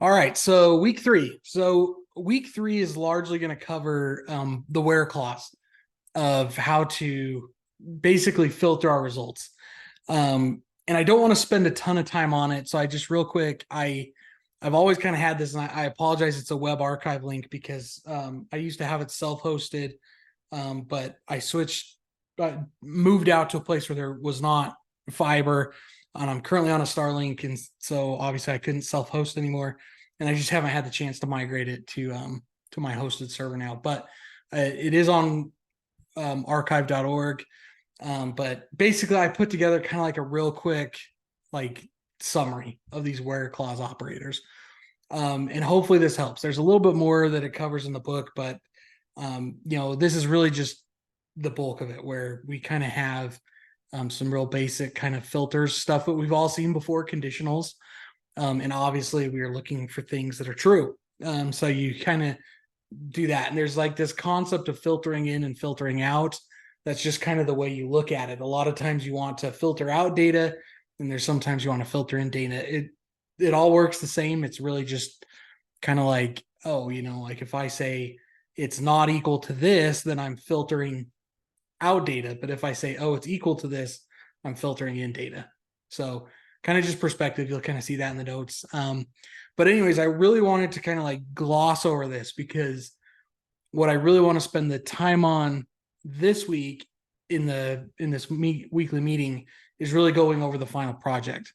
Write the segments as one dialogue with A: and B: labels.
A: All right, so week three. So week three is largely going to cover the where clause of how to basically filter our results. And I don't want to spend a ton of time on it. So I just real quick, I've always kind of had this, and I apologize. It's a web archive link because I used to have it self-hosted, but I moved out to a place where there was not fiber, and I'm currently on a Starlink, and so obviously I couldn't self-host anymore, and I just haven't had the chance to migrate it to my hosted server now. But it is on archive.org. But basically, I put together kind of like a real quick like summary of these where clause operators. And hopefully this helps. There's a little bit more that it covers in the book, but this is really just the bulk of it, where we kind of have some real basic kind of filters, stuff that we've all seen before, conditionals. And obviously we are looking for things that are true. So you kind of do that. And there's like this concept of filtering in and filtering out. That's just kind of the way you look at it. A lot of times you want to filter out data, and there's sometimes you want to filter in data. It all works the same. It's really just kind of like, like if I say it's not equal to this, then I'm filtering out data. But if I say, it's equal to this, I'm filtering in data. So kind of just perspective. You'll kind of see that in the notes. But anyways, I really wanted to kind of like gloss over this, because what I really want to spend the time on this week in this weekly meeting is really going over the final project.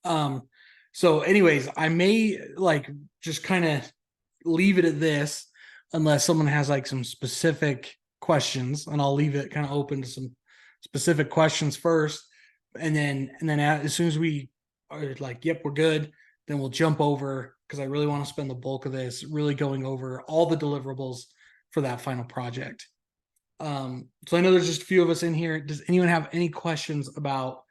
A: So anyways, I may like just kind of leave it at this unless someone has like some specific questions, and I'll leave it kind of open to some specific questions first. And then as soon as we are like, yep, we're good, then we'll jump over, because I really want to spend the bulk of this really going over all the deliverables for that final project. So I know there's just a few of us in here. Does anyone have any questions about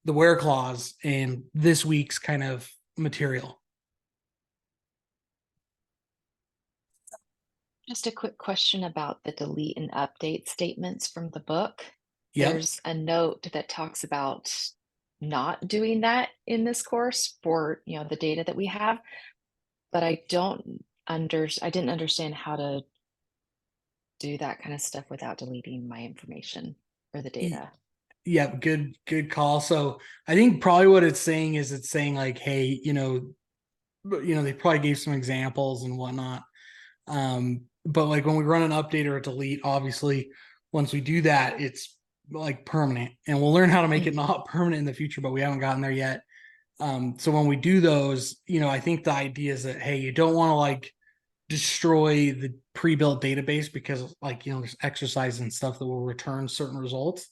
A: the where clause and this week's kind of material?
B: Just a quick question about the delete and update statements from the book.
A: Yep.
B: There's a note that talks about not doing that in this course for, the data that we have, but I didn't understand how to do that kind of stuff without deleting my information or the data.
A: Yep. Good call. So I think probably what it's saying is like, hey, they probably gave some examples and whatnot. But like when we run an update or a delete, obviously once we do that, it's like permanent, and we'll learn how to make it not permanent in the future, but we haven't gotten there yet. So when we do those, I think the idea is that, hey, you don't want to like destroy the pre-built database, because like, there's exercise and stuff that will return certain results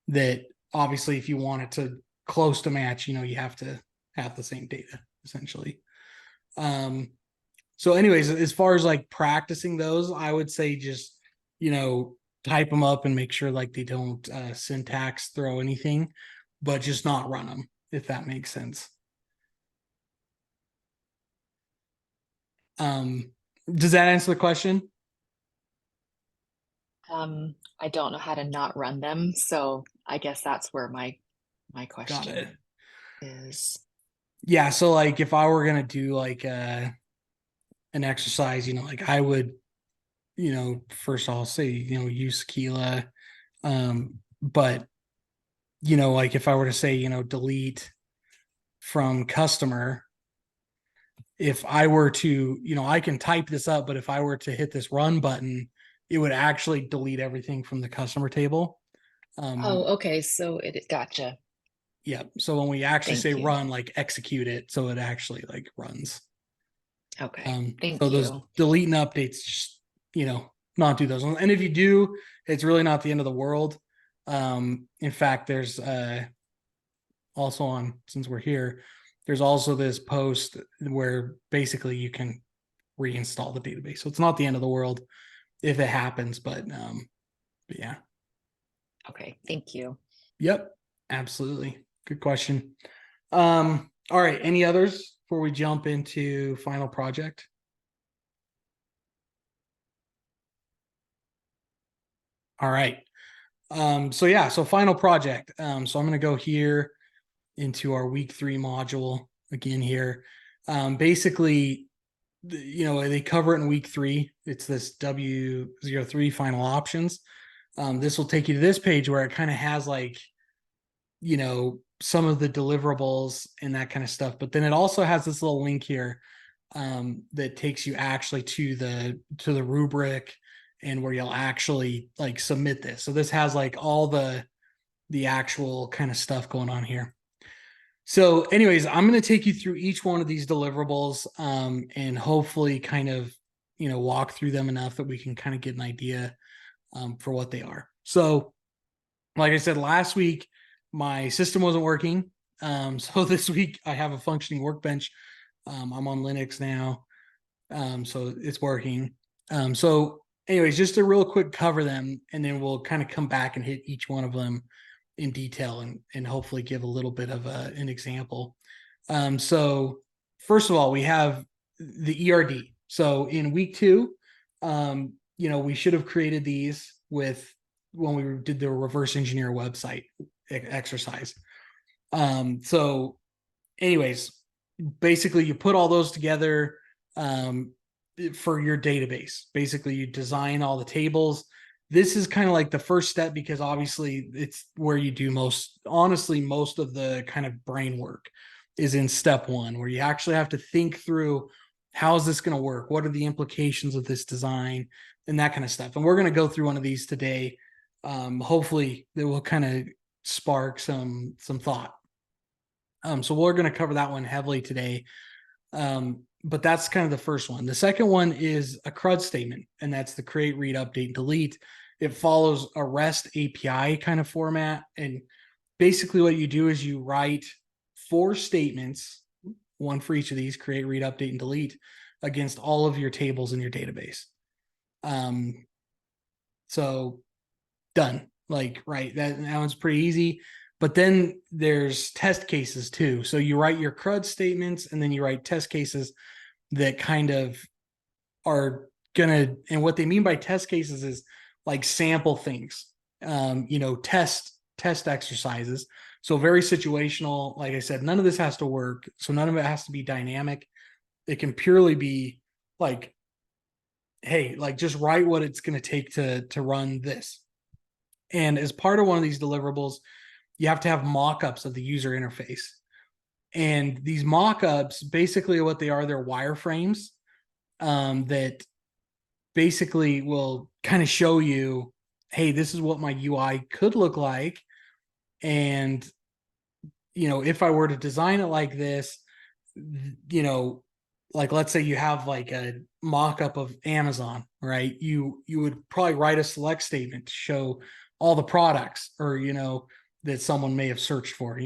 A: that obviously if you want it to close to match, you have to have the same data essentially. So anyways, as far as like practicing those, I would say just, type them up and make sure like they don't syntax throw anything, but just not run them, if that makes sense. Does that answer the question?
B: I don't know how to not run them, so I guess that's where my question is.
A: Yeah, so like if I were gonna do like an exercise, like I would, first I'll say, use Keela. But like if I were to say, delete from customer, if I were to, I can type this up, but if I were to hit this run button, it would actually delete everything from the customer table.
B: Okay. So gotcha.
A: Yeah. So when we actually say
B: Thank you.
A: run, like execute it, so it actually like runs.
B: Okay. Thank
A: So those
B: you.
A: delete and updates, just, not do those. And if you do, it's really not the end of the world. In fact, there's also on, since we're here, there's also this post where basically you can reinstall the database. So it's not the end of the world if it happens, but yeah.
B: Okay, thank you.
A: Yep, absolutely. Good question. All right, any others before we jump into final project? All right. So final project. So I'm going to go here into our week 3 module again here. Basically, they cover it in week 3. It's this W03 final options. This will take you to this page where it kind of has like, some of the deliverables and that kind of stuff. But then it also has this little link here that takes you actually to the rubric and where you'll actually like submit this. So this has like all the actual kind of stuff going on here. So anyways, I'm going to take you through each one of these deliverables and hopefully kind of, walk through them enough that we can kind of get an idea for what they are. So like I said, last week, my system wasn't working. So this week I have a functioning workbench. I'm on Linux now. So it's working. So anyways, just to real quick cover them, and then we'll kind of come back and hit each one of them in detail and hopefully give a little bit of an example. So first of all, we have the ERD. So in week 2, we should have created these with when we did the reverse engineer website exercise. So anyways, basically you put all those together for your database. Basically you design all the tables. This is kind of like the first step because obviously it's where you do most of the kind of brain work is in step 1, where you actually have to think through how is this going to work? What are the implications of this design and that kind of stuff. And we're going to go through one of these today. Hopefully that will kind of spark some thought. So we're going to cover that one heavily today. But that's kind of the first one. The second one is a CRUD statement, and that's the create, read, update, delete. It follows a REST API kind of format. And basically what you do is you write 4 statements, one for each of these, create, read, update, and delete, against all of your tables in your database. So done. Like, right, that one's pretty easy. But then there's test cases too. So you write your CRUD statements and then you write test cases that kind of are gonna, and what they mean by test cases is like sample things, test exercises. So very situational. Like I said, none of this has to work. So none of it has to be dynamic. It can purely be like, hey, like just write what it's going to take to run this. And as part of one of these deliverables, you have to have mock-ups of the user interface. And these mock-ups, basically what they are, they're wireframes that basically will kind of show you, hey, this is what my UI could look like. And, if I were to design it like this, like let's say you have like a mock-up of Amazon, right? You would probably write a select statement to show all the products or, that someone may have searched for,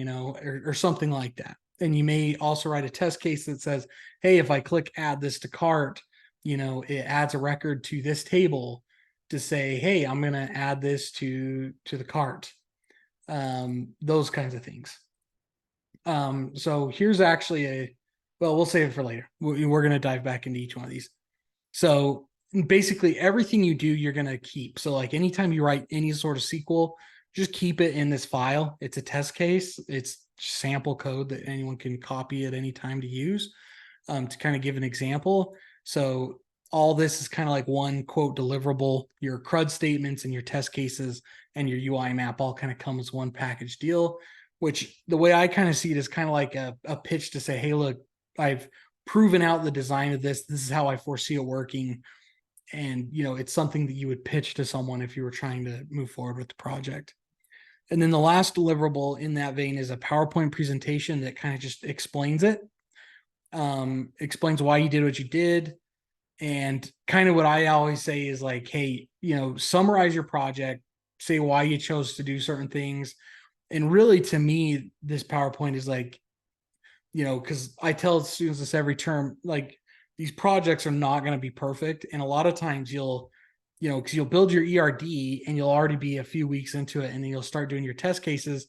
A: or something like that. And you may also write a test case that says, hey, if I click add this to cart, it adds a record to this table to say, hey, I'm going to add this to the cart. Those kinds of things. So here's actually we'll save it for later. We're going to dive back into each one of these. So basically everything you do, you're going to keep. So like anytime you write any sort of SQL, just keep it in this file. It's a test case. It's sample code that anyone can copy at any time to use to kind of give an example. So all this is kind of like one quote deliverable. Your CRUD statements and your test cases and your UI map all kind of come as one package deal, which the way I kind of see it is kind of like a pitch to say, hey, look, I've proven out the design of this. This is how I foresee it working. And, it's something that you would pitch to someone if you were trying to move forward with the project. And then the last deliverable in that vein is a PowerPoint presentation that kind of just explains it, explains why you did what you did. And kind of what I always say is like, hey, summarize your project, say why you chose to do certain things. And really, to me, this PowerPoint is like, because I tell students this every term, like these projects are not going to be perfect. And a lot of times because you'll build your ERD and you'll already be a few weeks into it, and then you'll start doing your test cases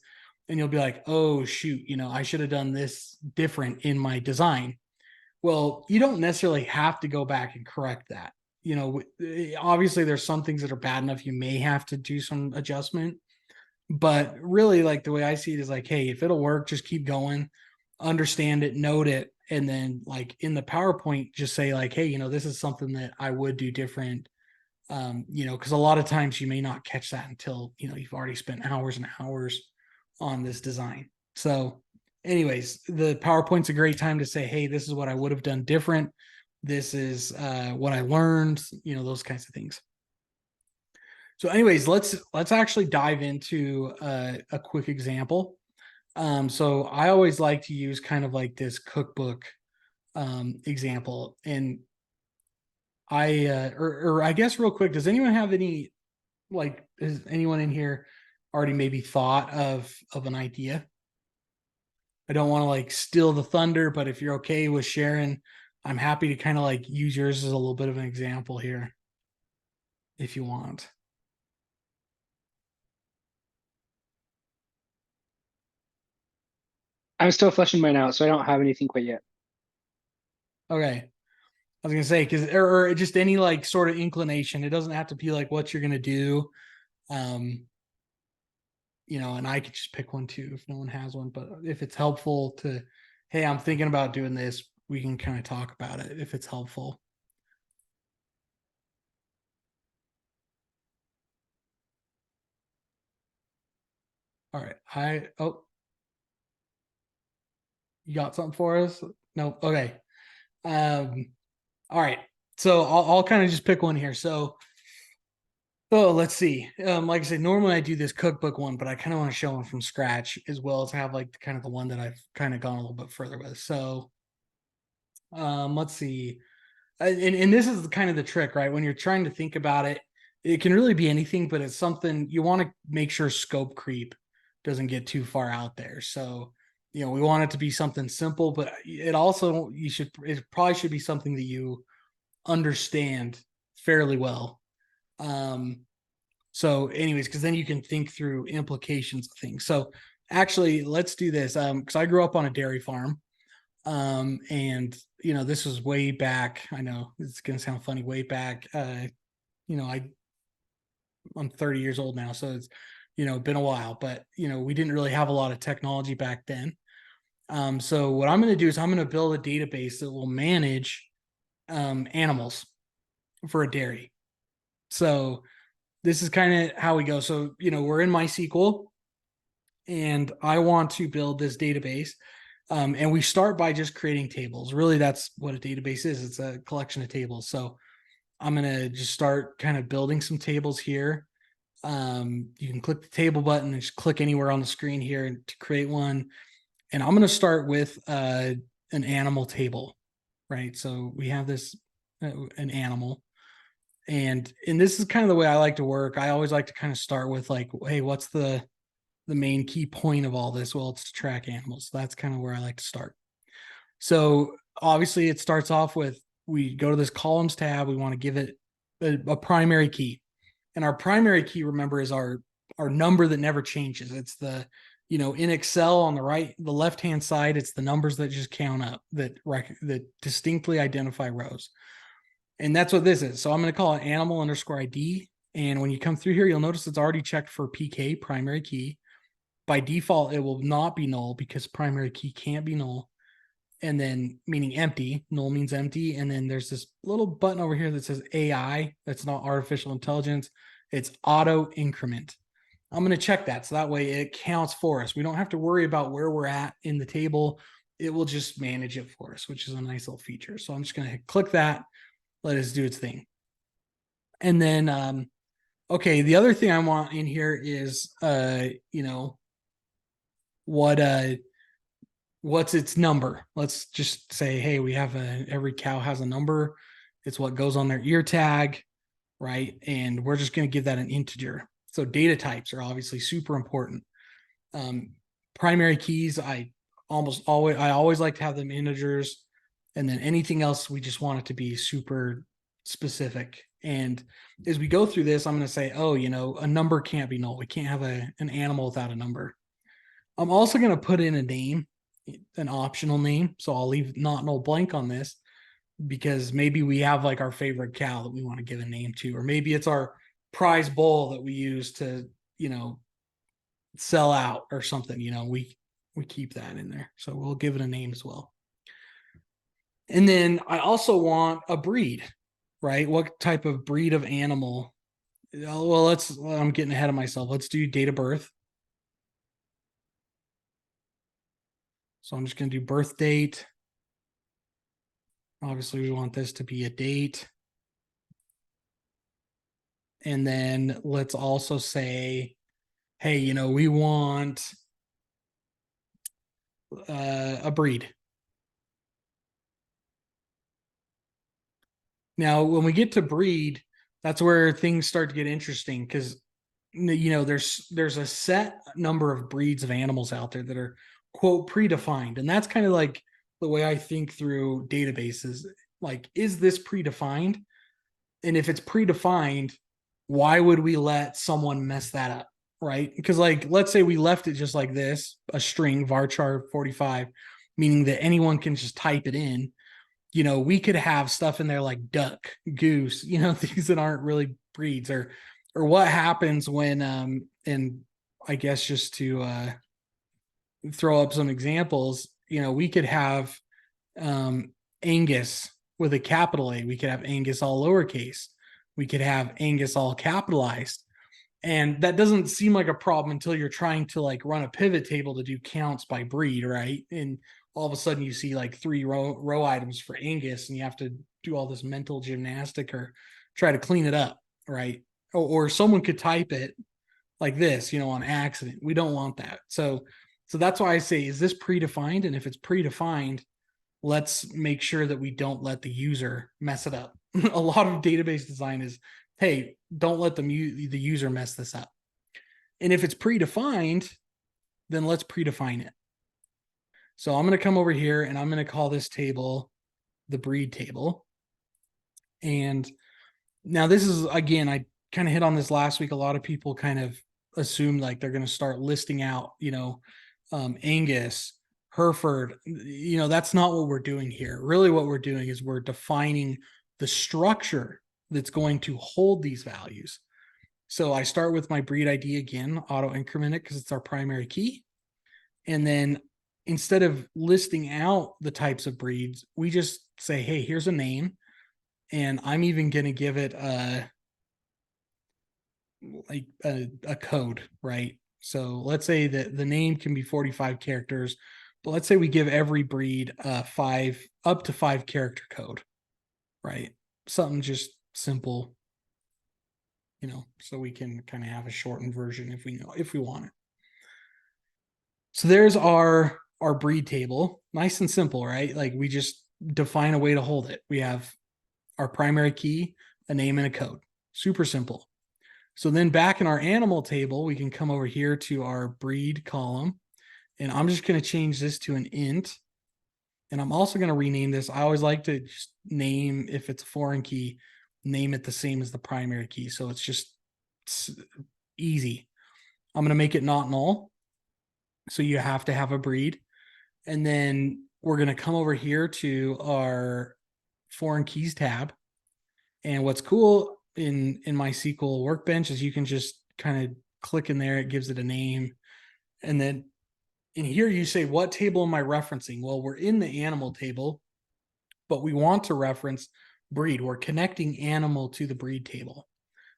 A: and you'll be like, oh, shoot, I should have done this different in my design. Well, you don't necessarily have to go back and correct that. Obviously there's some things that are bad enough you may have to do some adjustment. But really, like the way I see it is like, hey, if it'll work, just keep going, understand it, note it, And then like in the PowerPoint, just say like, hey, this is something that I would do different. Because a lot of times you may not catch that until, you've already spent hours and hours on this design. So anyways, the PowerPoint's a great time to say, hey, this is what I would have done different. This is what I learned, those kinds of things. So anyways, let's actually dive into a quick example. So I always like to use kind of like this cookbook example. And or I guess real quick, does anyone have any, like, has anyone in here already maybe thought of an idea? I don't want to like steal the thunder, but if you're okay with sharing, I'm happy to kind of like use yours as a little bit of an example here, if you want.
C: I'm still fleshing mine out, so I don't have anything quite yet.
A: Okay. I was gonna say, because or just any like sort of inclination. It doesn't have to be like what you're gonna do. Um, and I could just pick one too if no one has one. But if it's helpful to, hey, I'm thinking about doing this, we can kind of talk about it if it's helpful. All right. You got something for us? No. Okay. All right. So I'll kind of just pick one here. So, let's see. Like I said, normally I do this cookbook one, but I kind of want to show one from scratch as well as have like kind of the one that I've kind of gone a little bit further with. So, let's see. And this is kind of the trick, right? When you're trying to think about it, it can really be anything, but it's something you want to make sure scope creep doesn't get too far out there. So, we want it to be something simple, but it also, it probably should be something that you understand fairly well. So anyways, because then you can think through implications of things. So actually, let's do this. Because I grew up on a dairy farm. And this was way back. I know it's gonna sound funny, way back. I'm 30 years old now, so it's been a while, but we didn't really have a lot of technology back then. So what I'm going to do is I'm going to build a database that will manage animals for a dairy. So this is kind of how we go. So we're in MySQL, and I want to build this database. And we start by just creating tables. Really, that's what a database is. It's a collection of tables. So I'm going to just start kind of building some tables here. You can click the table button and just click anywhere on the screen here to create one. And I'm going to start with an animal table, right? So we have this, an animal. And this is kind of the way I like to work. I always like to kind of start with like, hey, what's the main key point of all this? Well, it's to track animals. That's kind of where I like to start. So obviously it starts off with, we go to this columns tab. We want to give it a primary key. And our primary key, remember, is our number that never changes. It's the, in Excel on the left-hand side, it's the numbers that just count up, that distinctly identify rows. And that's what this is. So I'm going to call it animal underscore ID. And when you come through here, you'll notice it's already checked for PK, primary key. By default, it will not be null because primary key can't be null. And then meaning empty, null means empty. And then there's this little button over here that says AI. That's not artificial intelligence. It's auto increment. I'm going to check that. So that way it counts for us. We don't have to worry about where we're at in the table. It will just manage it for us, which is a nice little feature. So I'm just going to click that, let it do its thing. And then, okay, the other thing I want in here is, what's its number? Let's just say, hey, we have every cow has a number. It's what goes on their ear tag, right? And we're just going to give that an integer. So data types are obviously super important. Primary keys, I always like to have them integers, and then anything else we just want it to be super specific. And as we go through this, I'm going to say, oh, a number can't be null. We can't have an animal without a number. I'm also going to put in a name, an optional name. So I'll leave not null blank on this, because maybe we have like our favorite cow that we want to give a name to, or maybe it's our prize bull that we use to, sell out or something. We keep that in there. So we'll give it a name as well. And then I also want a breed, right? What type of breed of animal? Well, I'm getting ahead of myself. Let's do date of birth. So I'm just going to do birth date. Obviously, we want this to be a date. And then let's also say, hey, we want a breed. Now, when we get to breed, that's where things start to get interesting because there's a set number of breeds of animals out there that are quote predefined, and that's kind of like the way I think through databases. Like, is this predefined? And if it's predefined, why would we let someone mess that up, right? Because like, let's say we left it just like this, a string varchar 45, meaning that anyone can just type it in. We could have stuff in there like duck, goose, things that aren't really breeds, or what happens when and I guess just to throw up some examples, we could have Angus with a capital A, we could have Angus all lowercase, we could have Angus all capitalized. And that doesn't seem like a problem until you're trying to like run a pivot table to do counts by breed, right? And all of a sudden you see like 3 row items for Angus, and you have to do all this mental gymnastic or try to clean it up, right? Or someone could type it like this, on accident. We don't want that. So that's why I say, is this predefined? And if it's predefined, let's make sure that we don't let the user mess it up. A lot of database design is, hey, don't let the user mess this up. And if it's predefined, then let's predefine it. So I'm going to come over here and I'm going to call this table the breed table. And now this is, again, I kind of hit on this last week. A lot of people kind of assume like they're going to start listing out, Angus, Hereford. That's not what we're doing here. Really what we're doing is we're defining the structure that's going to hold these values. So I start with my breed ID again, auto increment it because it's our primary key. And then instead of listing out the types of breeds, we just say, hey, here's a name. And I'm even going to give it a code, right? So let's say that the name can be 45 characters, but let's say we give every breed a 5 up to 5 character code, right? Something just simple, so we can kind of have a shortened version if we want it. So there's our breed table, nice and simple, right? Like we just define a way to hold it. We have our primary key, a name, and a code. Super simple. So then back in our animal table, we can come over here to our breed column, and I'm just going to change this to an int. And I'm also going to rename this. I always like to just name, if it's a foreign key, name it the same as the primary key. So it's easy. I'm going to make it not null. So you have to have a breed. And then we're going to come over here to our foreign keys tab. And what's cool in MySQL Workbench is you can just kind of click in there. It gives it a name. And then in here, you say, what table am I referencing? Well, we're in the animal table, but we want to reference breed. We're connecting animal to the breed table.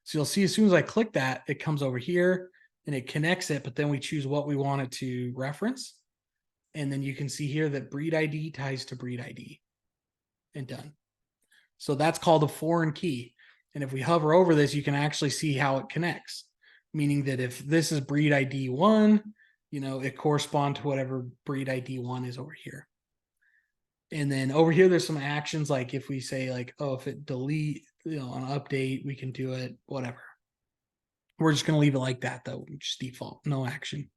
A: So you'll see as soon as I click that, it comes over here and it connects it, but then we choose what we want it to reference. And then you can see here that breed ID ties to breed ID, and done. So that's called a foreign key. And if we hover over this, you can actually see how it connects, meaning that if this is breed ID 1, it corresponds to whatever breed ID 1 is over here. And then over here, there's some actions, like if we say like, oh, if it delete, on update, we can do it, whatever. We're just going to leave it like that though, just default, no action.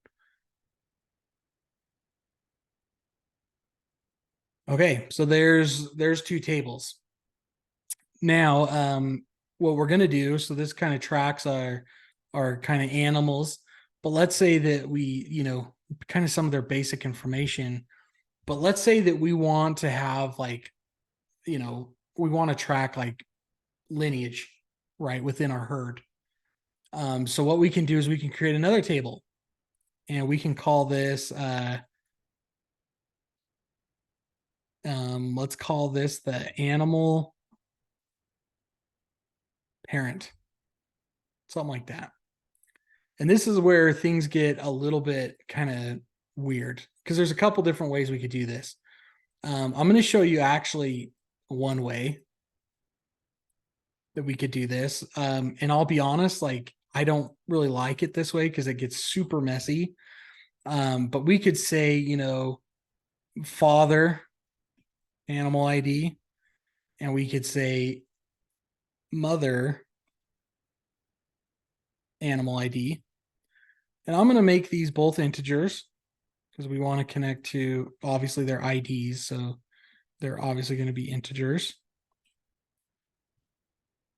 A: Okay, so there's 2 tables. Now, what we're going to do, so this kind of tracks our kind of animals, but let's say that we, kind of some of their basic information, but let's say that we want to have like, we want to track like lineage, right, within our herd. So what we can do is we can create another table, and we can call this Let's call this the animal parent, something like that. And this is where things get a little bit kind of weird because there's a couple different ways we could do this. I'm going to show you actually one way that we could do this. And I'll be honest, like I don't really like it this way because it gets super messy. But we could say, you know, father animal ID, and we could say mother animal ID. And I'm going to make these both integers because we want to connect to obviously their IDs. So they're obviously going to be integers.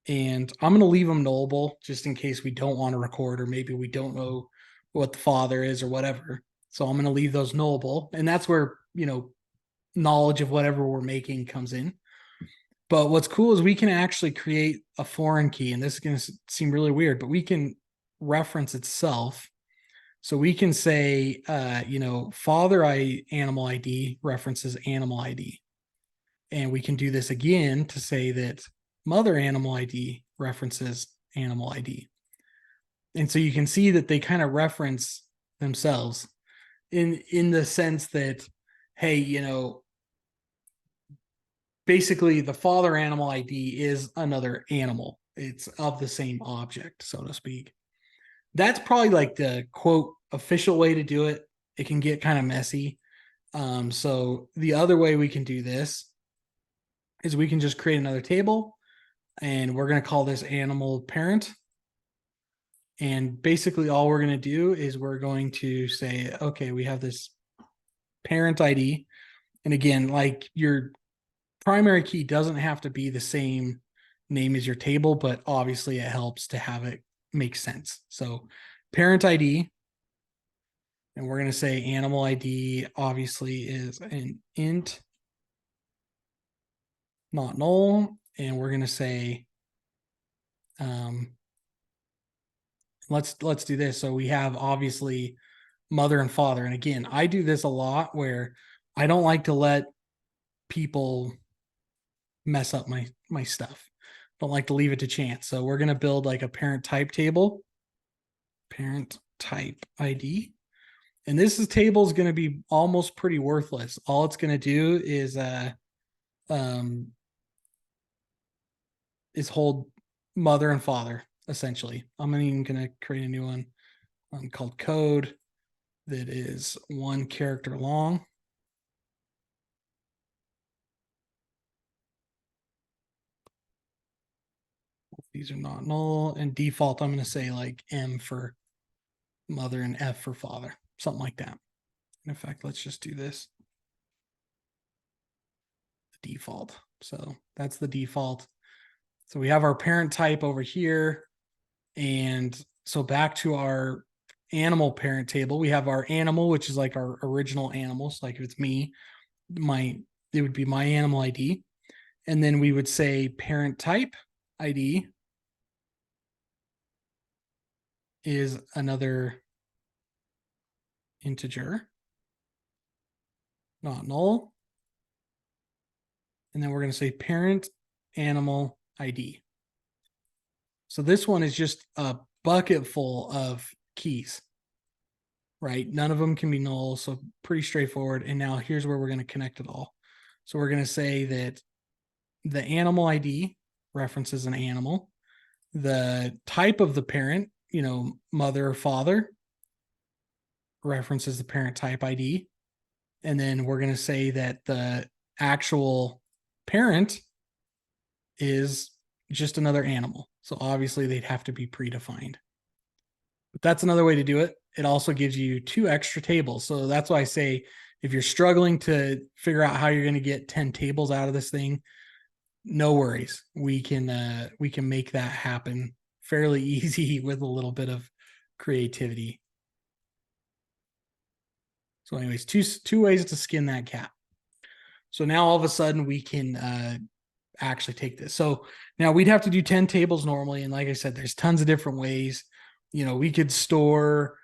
A: And I'm going to leave them nullable just in case we don't want to record, or maybe we don't know what the father is or whatever. So I'm going to leave those nullable. And that's where, you know, knowledge of whatever we're making comes in. But what's cool is we can actually create a foreign key. And this is going to seem really weird, but we can reference itself. So we can say, you know, father animal ID references animal ID. And we can do this again to say that mother animal ID references animal ID. And so you can see that they kind of reference themselves in the sense that, hey, you know, basically the father animal ID is another animal. It's of the same object, so to speak. That's probably like the quote official way to do it. It can get kind of messy. So the other way we can do this is we can just create another table, and we're going to call this animal parent. And basically all we're going to do is we're going to say, okay, we have this parent ID. And again, like your primary key doesn't have to be the same name as your table, but obviously it helps to have it make sense. So parent ID, and we're going to say animal ID obviously is an int, not null. And we're going to say, let's do this. So we have obviously mother and father. And again, I do this a lot where I don't like to let people mess up my stuff. Don't like to leave it to chance. So we're going to build like a parent type table, parent type ID. And this table is going to be almost pretty worthless. All it's going to do is hold mother and father, essentially. I'm even going to create a new one called code that is 1 character long. These are not null, and default I'm going to say like M for mother and F for father, something like that. In fact, let's just do this. The default. So that's the default. So we have our parent type over here. And so back to our animal parent table, we have our animal, which is like our original animals. Like if it's me, it would be my animal ID. And then we would say parent type ID is another integer, not null. And then we're going to say parent animal ID. So this one is just a bucket full of keys, right? None of them can be null, so pretty straightforward. And now here's where we're going to connect it all. So we're going to say that the animal ID references an animal. The type of the parent, you know, mother or father, references the parent type ID. And then we're going to say that the actual parent is just another animal. So obviously they'd have to be predefined. But that's another way to do it. It also gives you 2 extra tables. So that's why I say if you're struggling to figure out how you're going to get 10 tables out of this thing, no worries. We can make that happen fairly easy with a little bit of creativity. So anyways, two ways to skin that cat. So now all of a sudden we can actually take this. So now we'd have to do 10 tables normally. And like I said, there's tons of different ways. You know, we could store,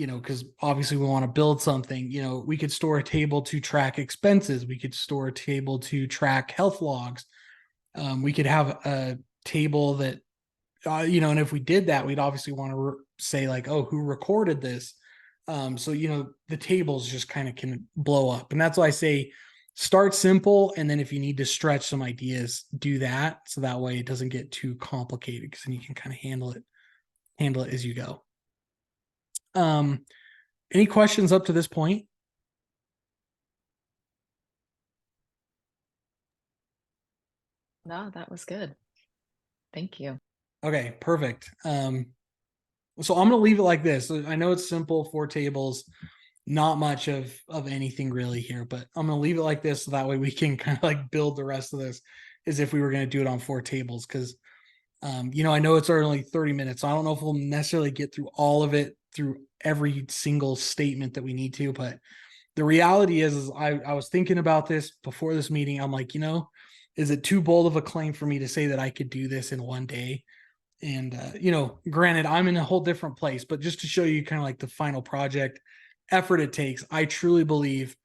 A: because obviously we want to build something, we could store a table to track expenses. We could store a table to track health logs. We could have a table that, and if we did that, we'd obviously want to say like, oh, who recorded this? So, the tables just kind of can blow up. And that's why I say start simple. And then if you need to stretch some ideas, do that. So that way it doesn't get too complicated, because then you can kind of handle it as you go. Any questions up to this point?
B: No, that was good. Thank you.
A: Okay, perfect. So I'm going to leave it like this. I know it's simple, 4 tables, not much of anything really here, but I'm going to leave it like this. So that way we can kind of like build the rest of this as if we were going to do it on 4 tables. Cause I know it's only 30 minutes. So I don't know if we'll necessarily get through all of it through every single statement that we need to, but the reality is I was thinking about this before this meeting. I'm like, is it too bold of a claim for me to say that I could do this in one day? And, granted, I'm in a whole different place, but just to show you kind of like the final project effort it takes, I truly believe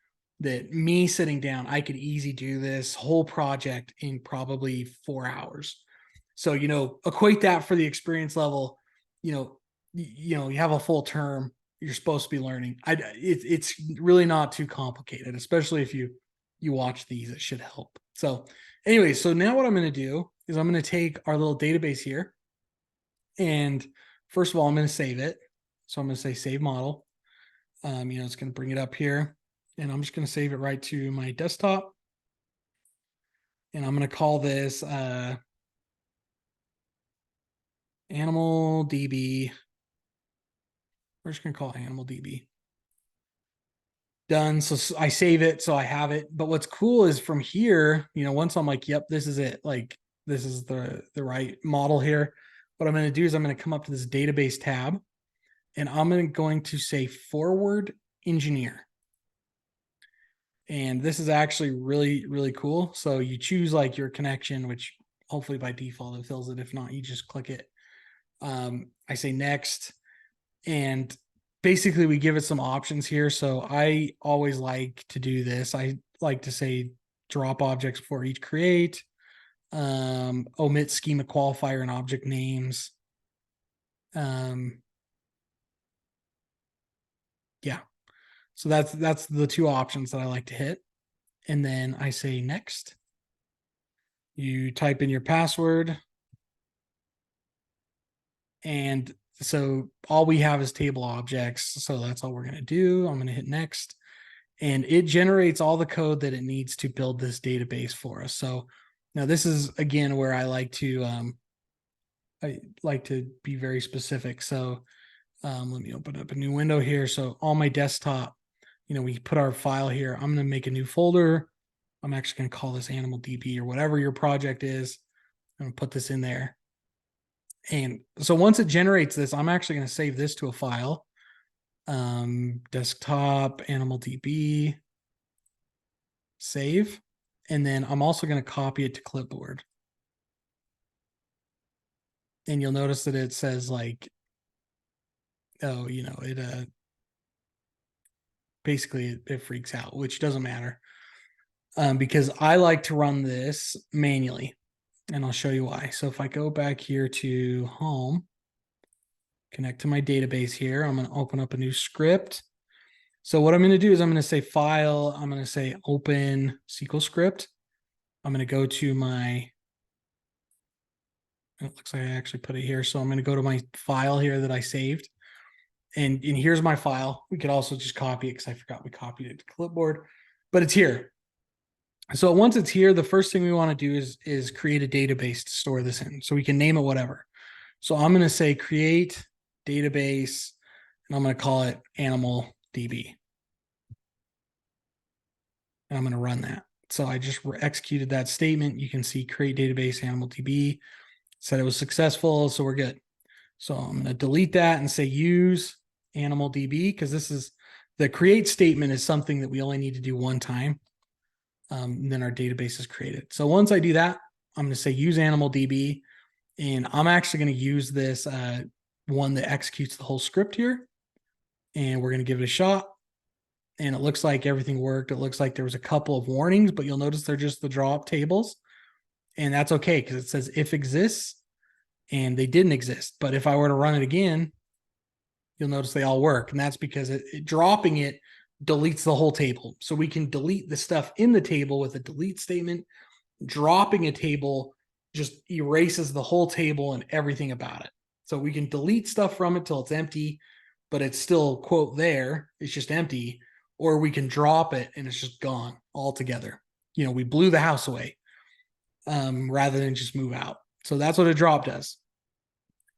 A: that me sitting down, I could easily do this whole project in probably 4 hours. So, equate that for the experience level, you have a full term, you're supposed to be learning. It's really not too complicated, especially if you watch these, it should help. So anyway, so now what I'm going to do is I'm going to take our little database here. And first of all, I'm going to save it. So I'm going to say save model. It's going to bring it up here, and I'm just going to save it right to my desktop. And I'm going to call this animal DB. We're just going to call it animal DB. Done. So I save it, so I have it. But what's cool is from here, once I'm like, yep, this is it. Like this is the right model here. What I'm going to do is I'm going to come up to this database tab, and I'm going to say forward engineer. And this is actually really, really cool. So you choose like your connection, which hopefully by default it fills it. If not, you just click it. I say next, and basically we give it some options here. So I always like to do this. I like to say drop objects for each create, omit schema qualifier and object names. Yeah. So that's the 2 options that I like to hit. And then I say next. You type in your password. And so all we have is table objects. So that's all we're going to do. I'm going to hit next. And it generates all the code that it needs to build this database for us. So now this is, again, where I like to be very specific. So let me open up a new window here. So on my desktop, we put our file here. I'm going to make a new folder. I'm actually going to call this animal DB or whatever your project is. I'm going to put this in there. And so once it generates this, I'm actually going to save this to a file. Desktop, animal DB, save. And then I'm also going to copy it to clipboard. And you'll notice that it says like, oh, it basically it freaks out, which doesn't matter. Because I like to run this manually, and I'll show you why. So if I go back here to home, connect to my database here, I'm going to open up a new script. So what I'm going to do is I'm going to say file, I'm going to say open SQL script. I'm going to go to my, it looks like I actually put it here. So I'm going to go to my file here that I saved. And here's my file. We could also just copy it because I forgot we copied it to clipboard, but it's here. So once it's here, the first thing we want to do is create a database to store this in. So we can name it whatever. So I'm going to say create database, and I'm going to call it animal DB. And I'm going to run that. So I just executed that statement. You can see create database animal DB, said it was successful. So we're good. So I'm going to delete that and say use animal DB, because this is the create statement is something that we only need to do one time. Then our database is created. So once I do that, I'm going to say use animal DB, and I'm actually going to use this one that executes the whole script here. and we're going to give it a shot. And it looks like everything worked. It looks like there was a couple of warnings, but you'll notice they're just the draw up tables. And that's okay because it says if exists and they didn't exist. But if I were to run it again, you'll notice they all work. And that's because dropping it deletes the whole table. So we can delete the stuff in the table with a delete statement. Dropping a table just erases the whole table and everything about it. So we can delete stuff from it till it's empty, but it's still quote there. It's just empty. Or we can drop it and it's just gone altogether. You know, we blew the house away rather than just move out. So that's what a drop does.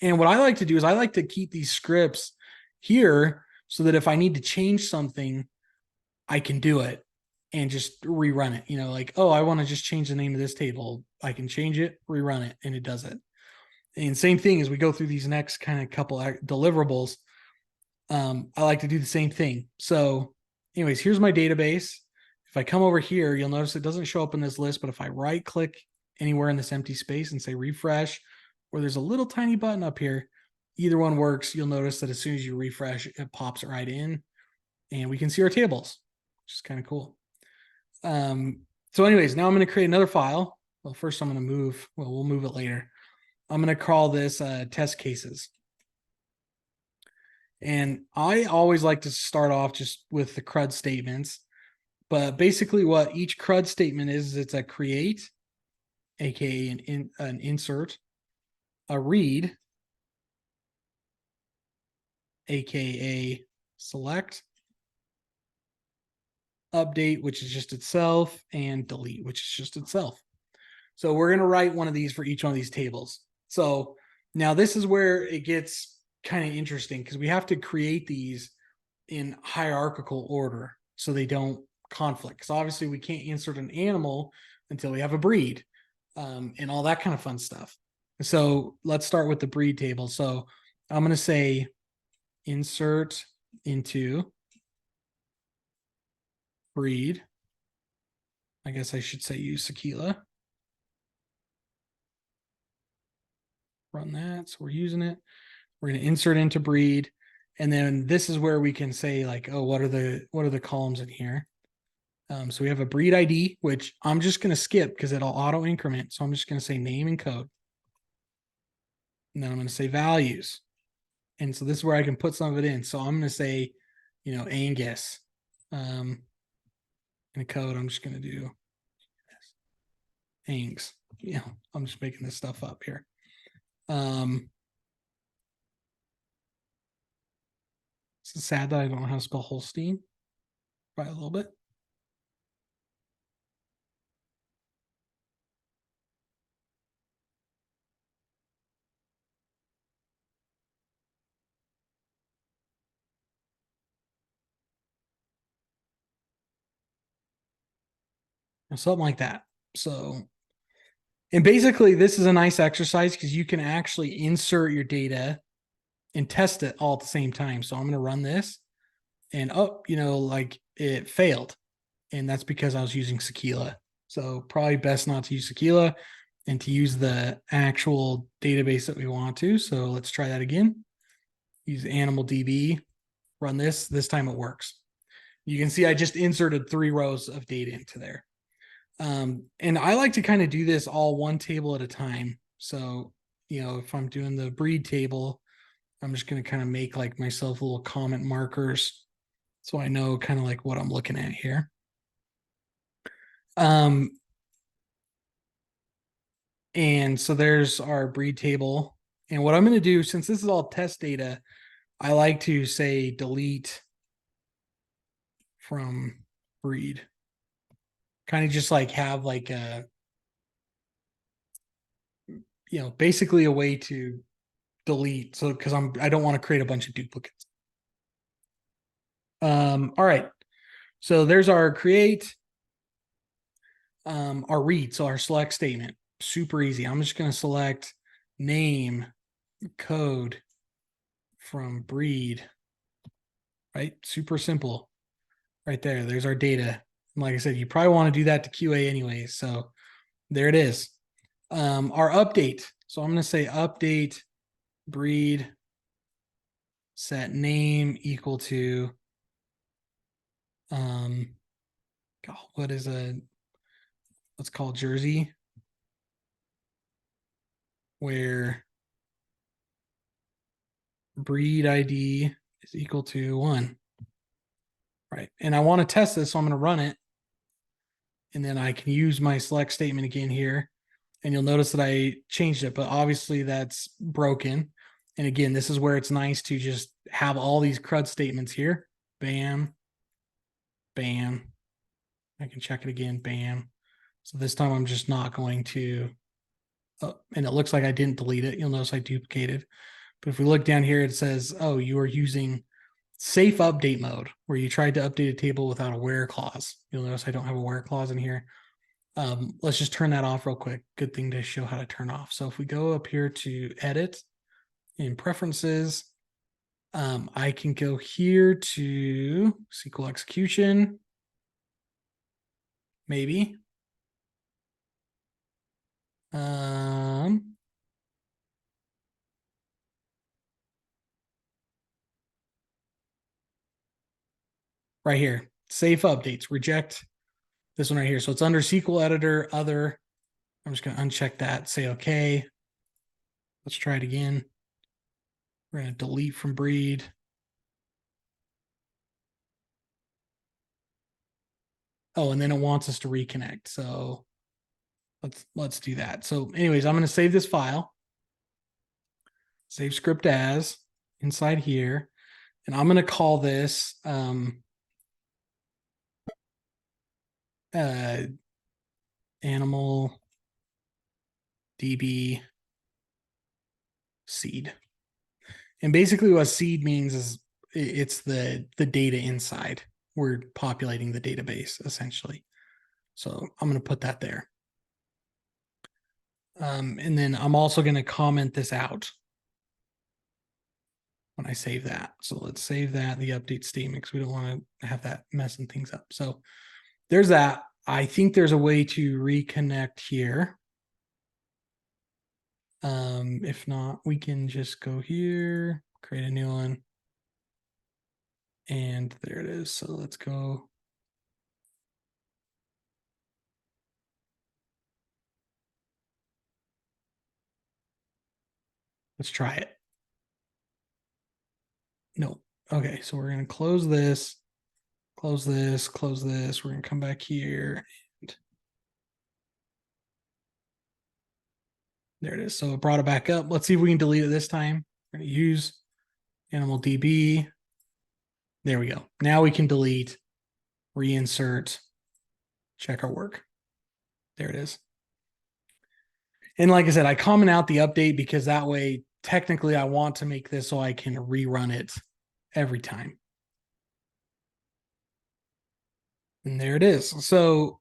A: And what I like to do is I like to keep these scripts here so that if I need to change something, I can do it and just rerun it. You know, like, oh, I want to just change the name of this table. I can change it, rerun it, and it does it. And same thing as we go through these next kind of couple deliverables, I like to do the same thing. So anyways, here's my database. If I come over here, you'll notice it doesn't show up in this list, but if I right click anywhere in this empty space and say refresh, or there's a little tiny button up here, either one works. You'll notice that as soon as you refresh, it pops right in and we can see our tables, which is kind of cool. So anyways, now I'm going to create another file. Well, first I'm going to move, well, we'll move it later. I'm going to call this test cases. And I always like to start off just with the CRUD statements. But basically what each CRUD statement is it's a create, aka an insert, a read, aka select, update, which is just itself, and delete, which is just itself. So we're going to write one of these for each one of these tables. So now this is where it gets kind of interesting because we have to create these in hierarchical order so they don't conflict. So obviously we can't insert an animal until we have a breed and all that kind of fun stuff. So let's start with the breed table. So I'm going to say insert into breed. I guess I should say use Sakila. Run that. So we're using it. We're going to insert into breed. And then this is where we can say like, oh, what are the columns in here? So we have a breed ID, which I'm just going to skip because it'll auto increment. So I'm just going to say name and code. And then I'm going to say values. And so this is where I can put some of it in. So I'm going to say, you know, Angus. In a code, I'm just going to do Angs. You know, I'm just making this stuff up here. It's sad that I don't know how to spell Holstein. Try a little bit. Something like that. So, and basically this is a nice exercise because you can actually insert your data and test it all at the same time. So I'm going to run this and you know, like it failed. And that's because I was using Sakila. So probably best not to use Sakila and to use the actual database that we want to. So let's try that again. Use animal DB, run this. This time it works. You can see I just inserted 3 rows of data into there. And I like to kind of do this all one table at a time. So, you know, if I'm doing the breed table, I'm just going to kind of make like myself little comment markers so I know kind of like what I'm looking at here. And so there's our breed table. And what I'm going to do, since this is all test data, I like to say delete from breed. Kind of just like have like a, you know, basically a way to delete. So because I don't want to create a bunch of duplicates. All right. So there's our create, our read. So our select statement, super easy. I'm just going to select name, code from breed, right? Super simple right there. There's our data. And like I said, you probably want to do that to QA anyway. So there it is. Our update. So I'm going to say update breed set name equal to, what is let's call Jersey, where breed ID is equal to 1. Right. And I want to test this, so I'm going to run it. And then I can use my select statement again here. And you'll notice that I changed it, but obviously that's broken. And again, this is where it's nice to just have all these CRUD statements here. Bam, bam. I can check it again, bam. So this time I'm just not going to, and it looks like I didn't delete it. You'll notice I duplicated. But if we look down here, it says, oh, you are using safe update mode, where you tried to update a table without a where clause. You'll notice I don't have a where clause in here. Let's just turn that off real quick. Good thing to show how to turn off. So if we go up here to edit in preferences, I can go here to SQL execution, maybe. Right here, safe updates, reject this one right here. So it's under SQL editor, other. I'm just going to uncheck that, say okay. Let's try it again. We're going to delete from breed. Oh, and then it wants us to reconnect. So let's do that. So anyways, I'm going to save this file. Save script as inside here. And I'm going to call this animal DB seed. And basically what seed means is it's the data inside. We're populating the database essentially. So I'm going to put that there. And then I'm also going to comment this out when I save that. So let's save that, the update statement, because we don't want to have that messing things up. So there's that. I think there's a way to reconnect here. If not, we can just go here, create a new one. And there it is. So let's go. Let's try it. No. Okay, so we're going to close this, close this, close this. We're going to come back here. And there it is. So it brought it back up. Let's see if we can delete it this time. We're going to use animal DB. There we go. Now we can delete, reinsert, check our work. There it is. And like I said, I comment out the update because that way, technically, I want to make this so I can rerun it every time. And there it is. So,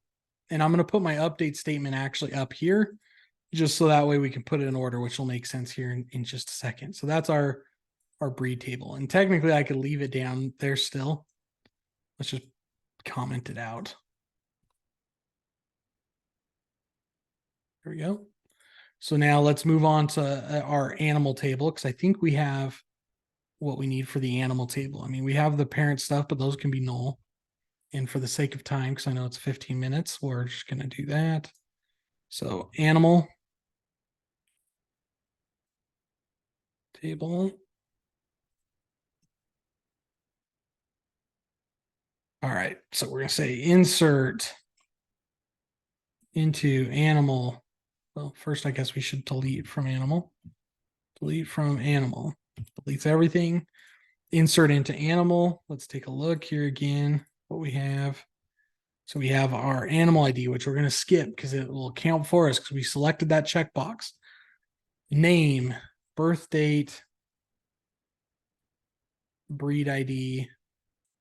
A: and I'm going to put my update statement actually up here, just so that way we can put it in order, which will make sense here in just a second. So that's our breed table. And technically, I could leave it down there still. Let's just comment it out. There we go. So now let's move on to our animal table, because I think we have what we need for the animal table. I mean, we have the parent stuff, but those can be null. And for the sake of time, because I know it's 15 minutes, we're just going to do that. So animal table. All right, so we're going to say insert into animal. Well, first, I guess we should delete from animal. Delete from animal. Deletes everything. Insert into animal. Let's take a look here again, what we have. So we have our animal ID, which we're going to skip because it will count for us because we selected that checkbox. Name, birth date, breed ID,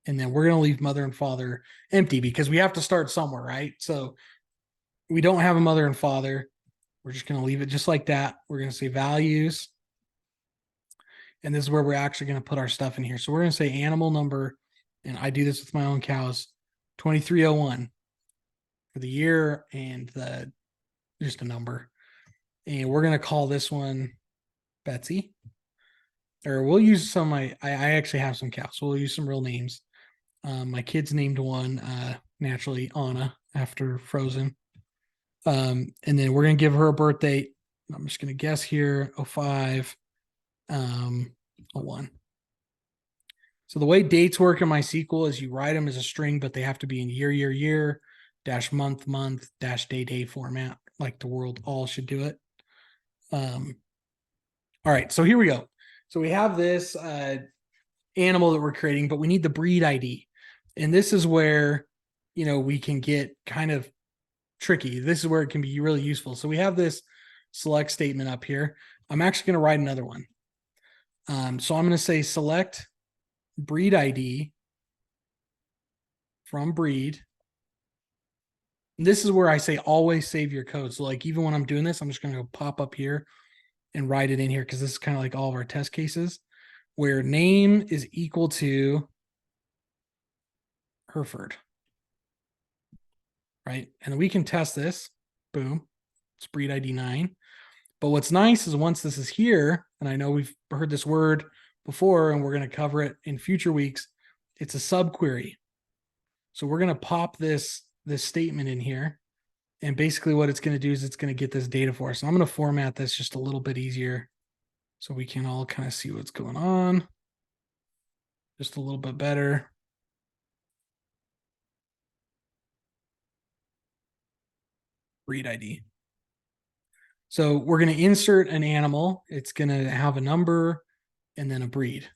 A: and then we're going to leave mother and father empty because we have to start somewhere, right? So we don't have a mother and father. We're just going to leave it just like that. We're going to say values. And this is where we're actually going to put our stuff in here. So we're going to say animal number, and I do this with my own cows, 2301 for the year and just a number. And we're going to call this one Betsy. or we'll use some, I actually have some cows, so we'll use some real names. My kids named one, naturally Anna after Frozen. And then we're going to give her a birth date. I'm just going to guess here, 05, 01. So the way dates work in MySQL is you write them as a string, but they have to be in year, dash month, dash day format, like the world all should do it. All right, so here we go. So we have this animal that we're creating, but we need the breed ID. And this is where, we can get kind of tricky. This is where it can be really useful. So we have this select statement up here. I'm actually going to write another one. So I'm going to say select breed ID from breed. And this is where I say always save your code. So like even when I'm doing this, I'm just going to go pop up here and write it in here because this is kind of like all of our test cases where name is equal to Hereford. Right? And we can test this. Boom. It's breed ID 9. But what's nice is once this is here, and I know we've heard this word before and we're going to cover it in future weeks, it's a subquery. So we're going to pop this statement in here. And basically what it's going to do is it's going to get this data for us. And I'm going to format this just a little bit easier so we can all kind of see what's going on. Just a little bit better. Breed ID. So we're going to insert an animal. It's going to have a number and then a breed.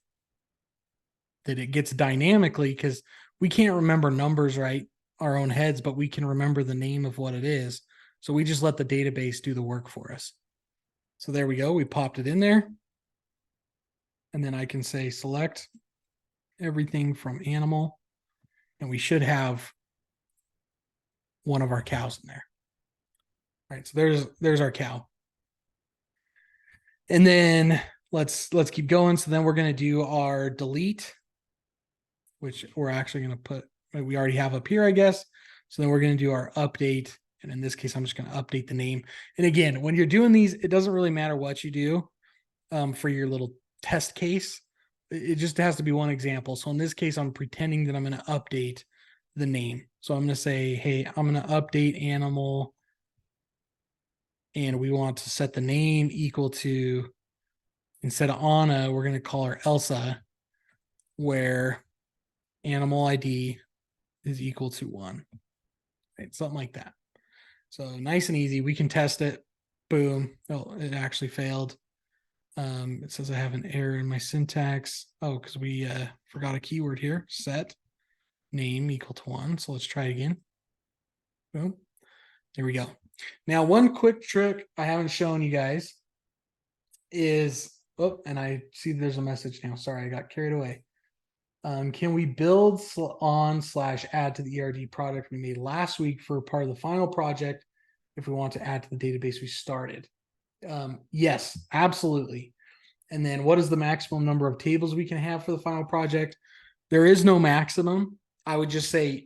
A: That it gets dynamically because we can't remember numbers right our own heads, but we can remember the name of what it is. So we just let the database do the work for us. So there we go. We popped it in there. And then I can say select everything from animal. And we should have one of our cows in there. All right, so there's our cow. And then let's keep going. So then we're going to do our delete, which we're actually going to put, we already have up here, I guess. So then we're going to do our update. And in this case, I'm just going to update the name. And again, when you're doing these, it doesn't really matter what you do for your little test case. It just has to be one example. So in this case, I'm pretending that I'm going to update the name. So I'm going to say, hey, I'm going to update animal. And we want to set the name equal to, instead of Anna, we're going to call her Elsa, where animal ID is equal to 1. Right? Something like that. So nice and easy. We can test it. Boom. Oh, it actually failed. It says I have an error in my syntax. Oh, because we forgot a keyword here. Set name equal to 1. So let's try it again. Boom. There we go. Now, one quick trick I haven't shown you guys is, oh, and I see there's a message now. Sorry, I got carried away. Can we build on/add to the ERD product we made last week for part of the final project if we want to add to the database we started? Yes, absolutely. And then what is the maximum number of tables we can have for the final project? There is no maximum. I would just say,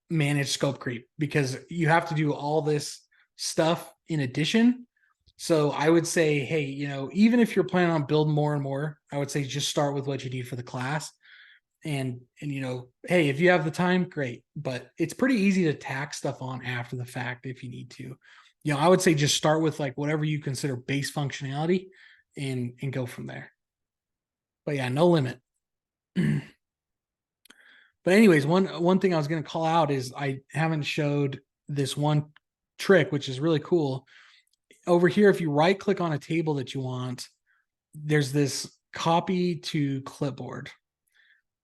A: manage scope creep because you have to do all this stuff in addition. So I would say, hey, even if you're planning on building more and more, I would say just start with what you need for the class. And hey, if you have the time, great. But it's pretty easy to tack stuff on after the fact if you need to. I would say just start with like whatever you consider base functionality and go from there. But yeah, no limit. But anyways, one thing I was going to call out is I haven't showed this one trick, which is really cool. Over here, if you right click on a table that you want, there's this copy to clipboard.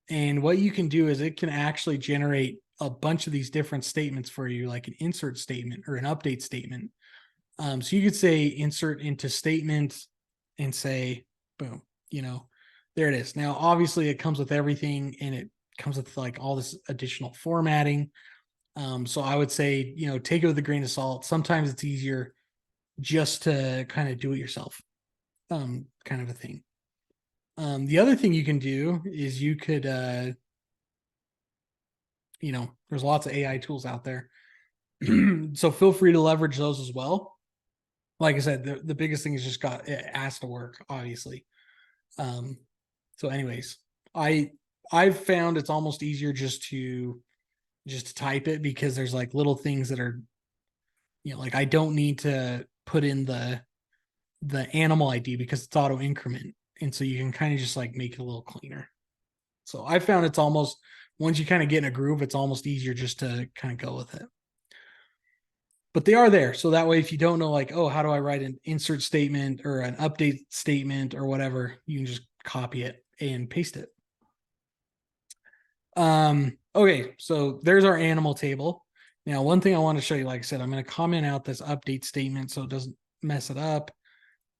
A: And what you can do is it can actually generate a bunch of these different statements for you, like an insert statement or an update statement. So you could say insert into statement and say, boom, there it is. Now, obviously it comes with everything and it comes with like all this additional formatting. So I would say, take it with a grain of salt. Sometimes it's easier just to kind of do it yourself, kind of a thing. The other thing you can do is you could, there's lots of AI tools out there. So feel free to leverage those as well. Like I said, the biggest thing is just it has to work, obviously. So anyways, I've found it's almost easier just to type it, because there's like little things that are, like I don't need to put in the animal ID because it's auto increment. And so you can kind of just like make it a little cleaner. So I found it's almost, once you kind of get in a groove, it's almost easier just to kind of go with it. But they are there. So that way, if you don't know, like, oh, how do I write an insert statement or an update statement or whatever, you can just copy it and paste it. Okay, so there's our animal table. Now, one thing I want to show you, like I said, I'm going to comment out this update statement so it doesn't mess it up.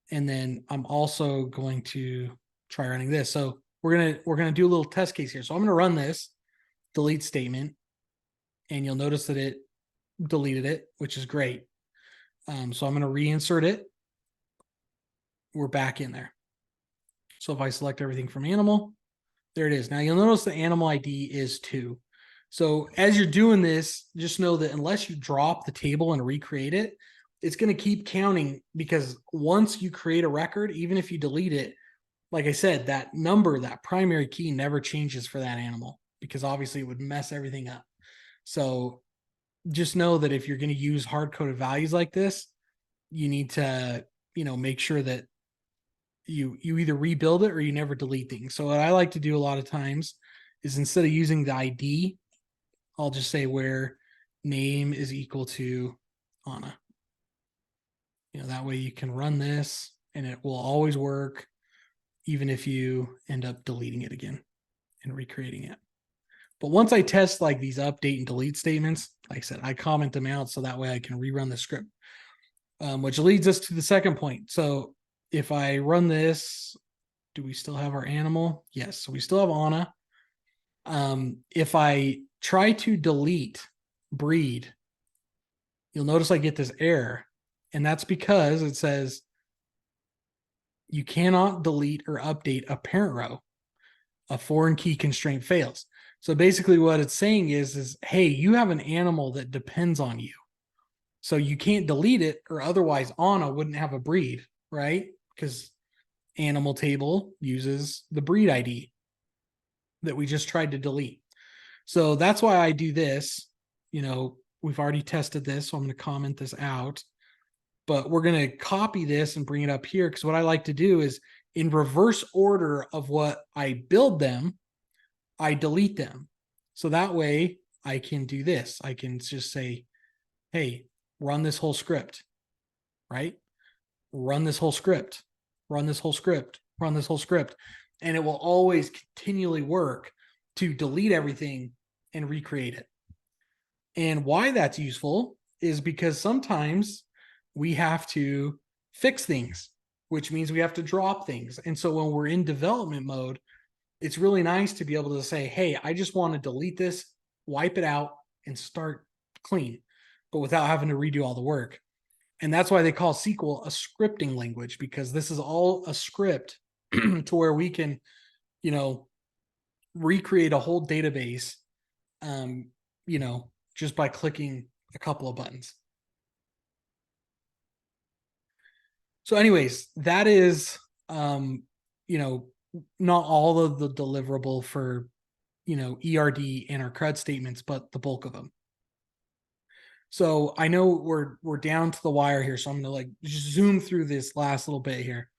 A: And then I'm also going to try running this. So we're gonna do a little test case here. So I'm gonna run this delete statement, and you'll notice that it deleted it, which is great. So I'm gonna reinsert it. We're back in there. So if I select everything from animal, there it is. Now you'll notice the animal ID is 2. So as you're doing this, just know that unless you drop the table and recreate it, it's going to keep counting, because once you create a record, even if you delete it, like I said, that number, that primary key never changes for that animal, because obviously it would mess everything up. So just know that if you're going to use hard-coded values like this, you need to, make sure that you either rebuild it or you never delete things. So what I like to do a lot of times is, instead of using the ID, I'll just say where name is equal to Anna. That way you can run this and it will always work, even if you end up deleting it again and recreating it. But once I test like these update and delete statements, like I said, I comment them out so that way I can rerun the script, which leads us to the second point. So if I run this, do we still have our animal? Yes. So we still have Anna. If I try to delete breed, you'll notice I get this error. And that's because it says you cannot delete or update a parent row. A foreign key constraint fails. So basically what it's saying is, hey, you have an animal that depends on you. So you can't delete it, or otherwise Anna wouldn't have a breed, right? Because animal table uses the breed ID that we just tried to delete. So that's why I do this. We've already tested this, so I'm going to comment this out. But we're going to copy this and bring it up here, because what I like to do is, in reverse order of what I build them, I delete them. So that way I can do this. I can just say, hey, run this whole script, right? Run this whole script, run this whole script, run this whole script. And it will always continually work to delete everything and recreate it. And why that's useful is because sometimes we have to fix things, which means we have to drop things. And so when we're in development mode, it's really nice to be able to say, hey, I just want to delete this, wipe it out, and start clean, but without having to redo all the work. And that's why they call SQL a scripting language, because this is all a script to where we can, recreate a whole database, just by clicking a couple of buttons. So anyways, that is, not all of the deliverable for, ERD and our CRUD statements, but the bulk of them. So I know we're down to the wire here, so I'm gonna like just zoom through this last little bit here.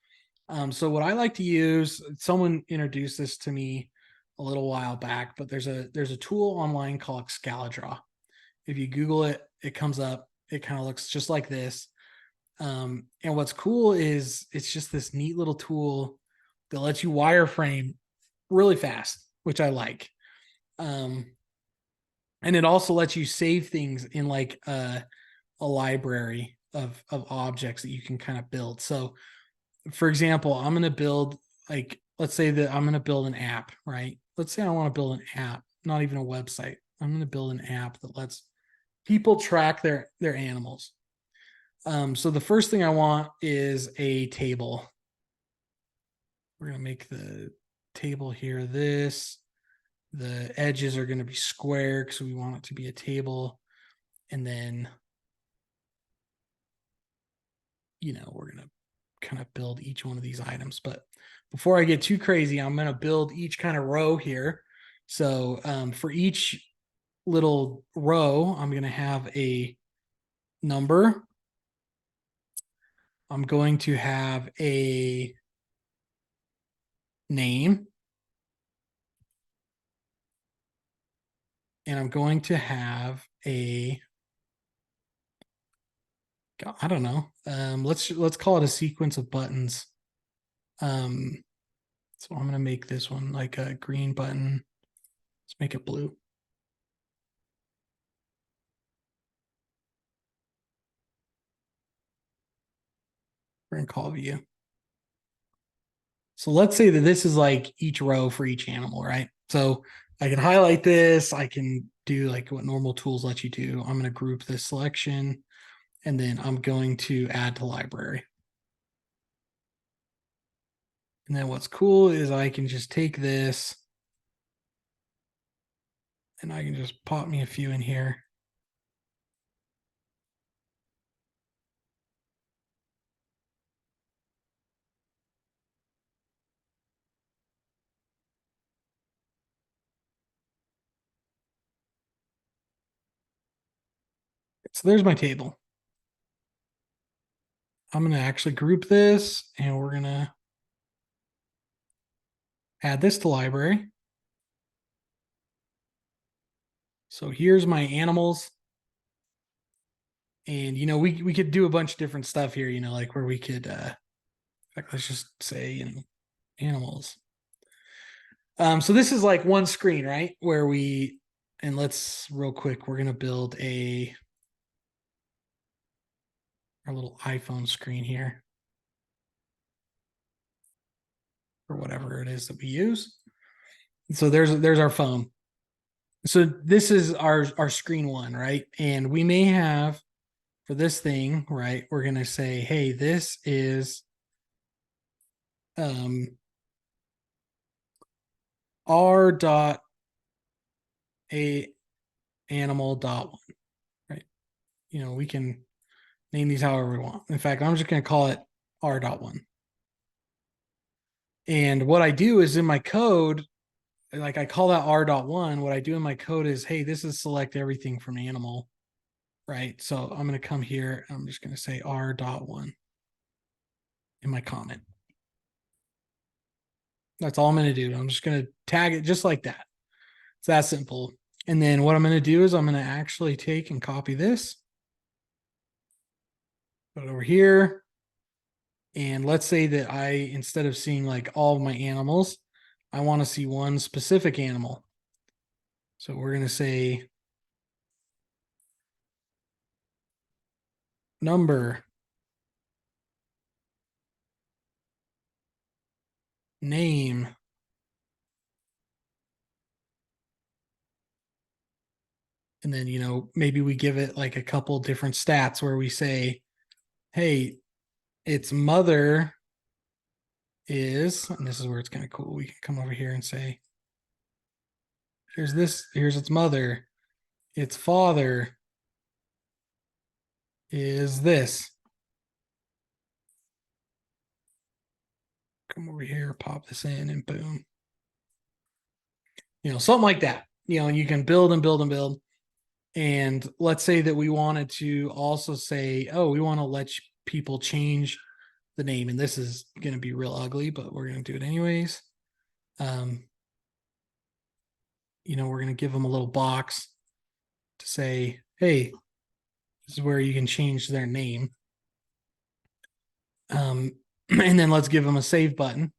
A: So what I like to use, someone introduced this to me a little while back, but there's a tool online called Excalidraw. If you Google it, it comes up. It kind of looks just like this. And what's cool is it's just this neat little tool that lets you wireframe really fast, which I like. And it also lets you save things in like a library of objects that you can kind of build. So for example, I'm going to build, like, let's say that I'm going to build an app, right? Let's say I want to build an app, not even a website. I'm going to build an app that lets people track their animals. So the first thing I want is a table. We're going to make the table here this. The edges are going to be square because we want it to be a table. And then, we're going to kind of build each one of these items. But before I get too crazy, I'm going to build each kind of row here. So for each little row, I'm going to have a number. I'm going to have a name. And I'm going to have a, I don't know. Let's call it a sequence of buttons. So I'm going to make this one like a green button. Let's make it blue. We're going to call view. So let's say that this is like each row for each animal, right? So I can highlight this. I can do like what normal tools let you do. I'm going to group this selection, and then I'm going to add to library. And then what's cool is I can just take this and I can just pop me a few in here. So there's my table. I'm going to actually group this, and we're going to add this to library. So here's my animals. And, you know, we could do a bunch of different stuff here, you know, like where we could, in fact, let's just say, you know, animals. So this is like one screen, right? Where we, and let's real quick, we're going to build our little iPhone screen here, or whatever it is that we use. So there's our phone. So this is our screen one, right? And we may have for this thing, right? We're going to say, hey, this is r dot a animal dot one, right? You know, we can name these however we want. In fact, I'm just going to call it r dot one. And what I do is in my code, like I call that r dot one. What I do in my code is, hey, this is select everything from animal, right? So I'm going to come here. I'm just going to say r dot one in my comment. That's all I'm going to do. I'm just going to tag it just like that. It's that simple. And then what I'm going to do is I'm going to actually take and copy this. Put it over here. And let's say that I, instead of seeing like all of my animals, I want to see one specific animal. So we're going to say number, name, and then, you know, maybe we give it like a couple different stats where we say, hey, its mother is, and this is where it's kind of cool. We can come over here and say, here's its mother. Its father is this. Come over here, pop this in, and boom. You know, something like that. You know, and you can build and build and build. And let's say that we wanted to also say, oh, we want to let people change the name. And this is going to be real ugly, but we're going to do it anyways. You know, we're going to give them a little box to say, hey, this is where you can change their name. And then let's give them a save button.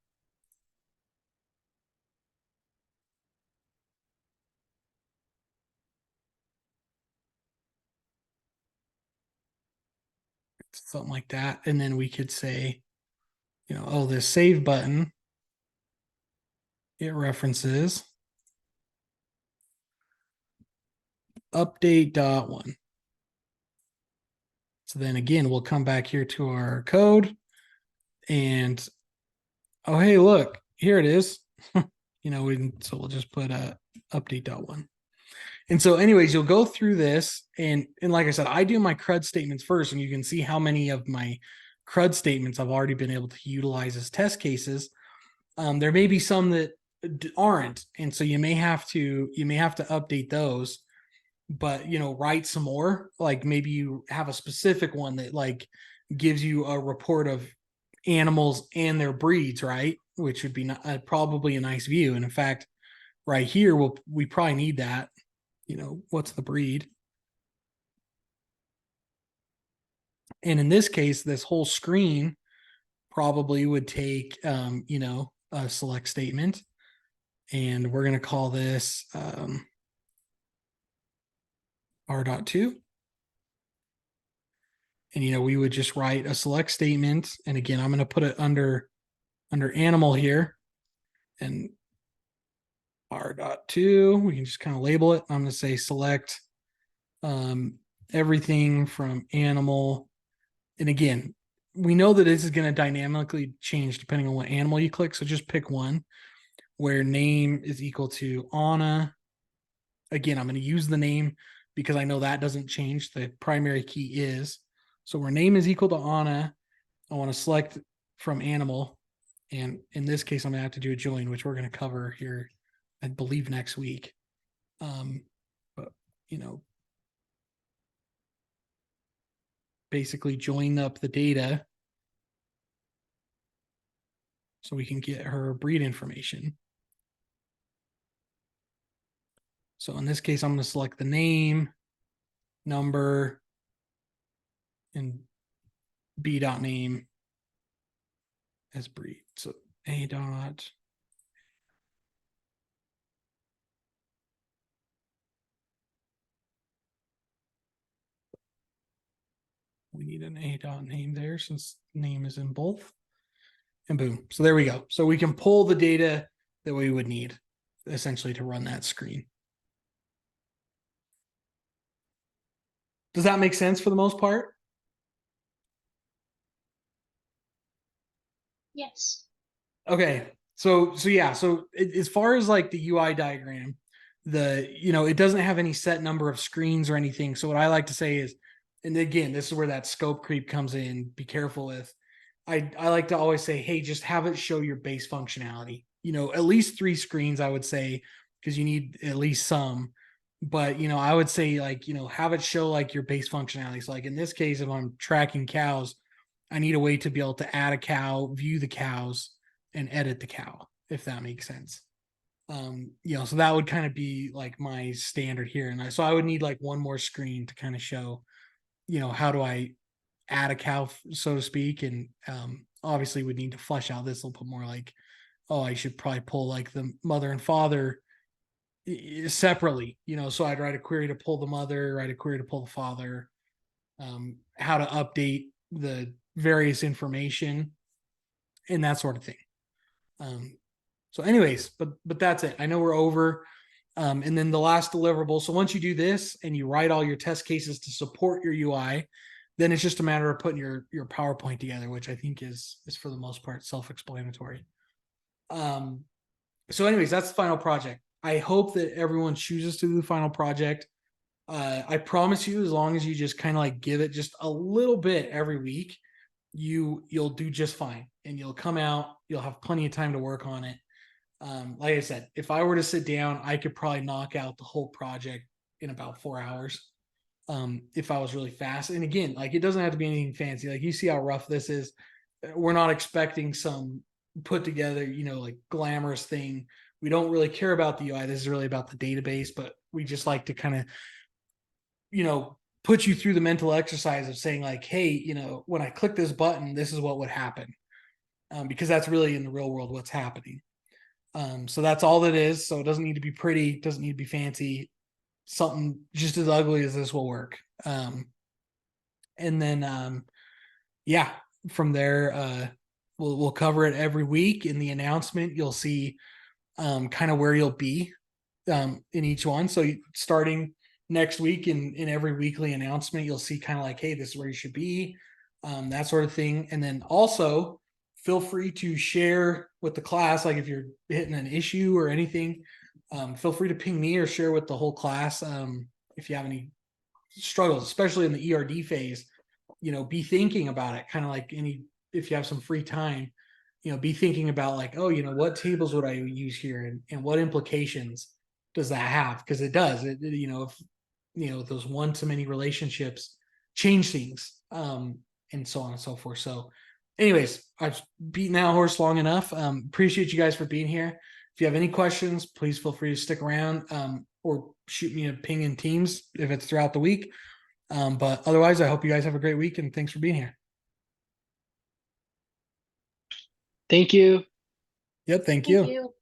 A: Something like that. And then we could say, you know, oh, this save button, it references update.1. So then again, we'll come back here to our code and, oh, hey, look, here it is. You know, so we'll just put update.1. And so anyways, you'll go through this and like I said, I do my CRUD statements first, and you can see how many of my CRUD statements I've already been able to utilize as test cases. There may be some that aren't, and so you may have to update those, but write some more. Like maybe you have a specific one that like gives you a report of animals and their breeds, right? Which would be probably a nice view. And in fact, right here, we probably need that. What's the breed? And in this case, this whole screen probably would take, a select statement. And we're going to call this R.2. And, we would just write a select statement. And again, I'm going to put it under animal here. And R.2, we can just kind of label it. I'm going to say select everything from animal. And again, we know that this is going to dynamically change depending on what animal you click. So just pick one where name is equal to Anna. Again, I'm going to use the name because I know that doesn't change. The primary key is. So where name is equal to Anna, I want to select from animal. And in this case, I'm going to have to do a join, which we're going to cover here, I believe, next week. But, basically join up the data so we can get her breed information. So in this case, I'm going to select the name, number, and b.name as breed. So a dot. We need an a dot name there since name is in both. And boom. So there we go. So we can pull the data that we would need essentially to run that screen. Does that make sense for the most part?
D: Yes.
A: Okay. So yeah. So as far as like the UI diagram, it doesn't have any set number of screens or anything. So what I like to say is, and again, this is where that scope creep comes in. Be careful with. I like to always say, hey, just have it show your base functionality. At least 3 screens, I would say, because you need at least some. But I would say like have it show like your base functionality. So like in this case, if I'm tracking cows, I need a way to be able to add a cow, view the cows, and edit the cow, if that makes sense. So that would kind of be like my standard here. And so I would need like one more screen to kind of show, how do I add a cow, so to speak. And obviously would need to flesh out this a little bit more like, oh, I should probably pull like the mother and father separately, so I'd write a query to pull the mother, write a query to pull the father, how to update the various information and that sort of thing. So anyways, but that's it. I know we're over. And then the last deliverable. So once you do this and you write all your test cases to support your UI, then it's just a matter of putting your PowerPoint together, which I think is for the most part self-explanatory. So anyways, that's the final project. I hope that everyone chooses to do the final project. I promise you, as long as you just kind of like give it just a little bit every week, you'll do just fine, and you'll come out, you'll have plenty of time to work on it. Like I said, if I were to sit down, I could probably knock out the whole project in about 4 hours. If I was really fast. And again, like it doesn't have to be anything fancy. Like you see how rough this is. We're not expecting some put together, like glamorous thing. We don't really care about the UI. This is really about the database, but we just like to kind of, put you through the mental exercise of saying like, hey, when I click this button, this is what would happen. Because that's really in the real world what's happening. So that's all that is. So it doesn't need to be pretty, doesn't need to be fancy. Something just as ugly as this will work. And then yeah, from there, we'll cover it every week. In the announcement, you'll see kind of where you'll be in each one. So starting next week in every weekly announcement, you'll see kind of like, hey, this is where you should be, that sort of thing. And then also feel free to share with the class, like if you're hitting an issue or anything, feel free to ping me or share with the whole class if you have any struggles, especially in the ERD phase. be thinking about it, kind of like if you have some free time, be thinking about like, oh, what tables would I use here, and what implications does that have? Because it does. If those one-to-many relationships change things, and so on and so forth. So, anyways, I've beaten that horse long enough. Appreciate you guys for being here. If you have any questions, please feel free to stick around, or shoot me a ping in Teams if it's throughout the week. But otherwise, I hope you guys have a great week, and thanks for being here.
C: Thank you.
A: Yep, thank
B: Thank
A: you.
B: you.